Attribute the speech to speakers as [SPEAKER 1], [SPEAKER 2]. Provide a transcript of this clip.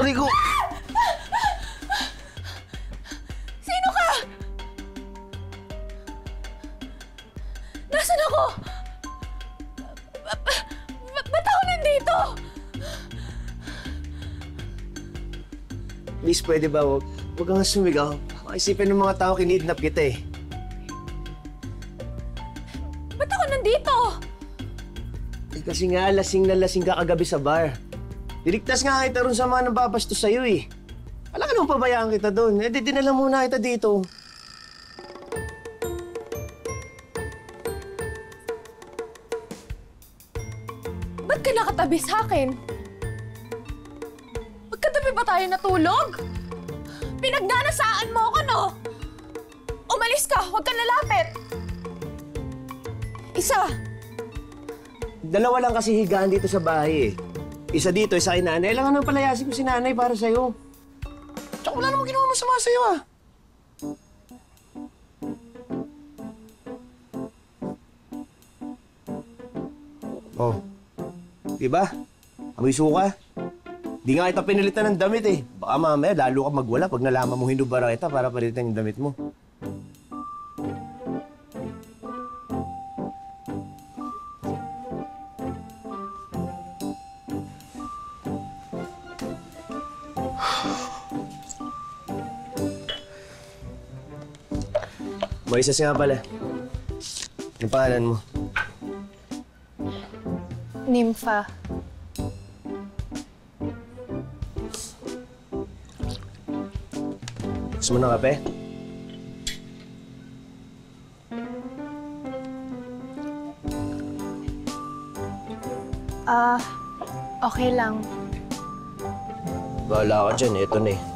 [SPEAKER 1] Aray ko!
[SPEAKER 2] Sino ka? Nasaan ako? Ba't ako nandito?
[SPEAKER 1] Miss, pwede ba? Huwag kang sumigaw. Maisipin ng mga tao kinidnap kita eh.
[SPEAKER 2] Ba't ako nandito?
[SPEAKER 1] Eh, kasi nga, lasing na lasing ka kagabi sa bar. Diligtas nga kita ron sa mga nababastos sa'yo eh. Wala ka nang pabayaan kita doon. Eh, dinala muna kita dito.
[SPEAKER 2] Ba't ka nakatabi sa akin? Magkatabi ba tayo natulog? Pinagnanasaan mo ako, no? Umalis ka, huwag kang lalapit. Isa.
[SPEAKER 1] Dalawa lang kasi higaan dito sa bahay eh. Isa dito, isa kay nanay. Alam nga nang palayasin ko si nanay para sa'yo. Tsaka wala namang ginawa masama sa'yo ah. Oh. Diba? Amoy suka. Di nga kita pinilitan ng damit eh. Baka mamaya lalo ka magwala pag nalaman mo hinubara kita para palitan yung damit mo. Moises nga pala. Yung pangalan mo?
[SPEAKER 2] Nympha.
[SPEAKER 1] Gusto mo ng kape?
[SPEAKER 2] Okay lang.
[SPEAKER 1] Bahala ka dyan, ito na eh.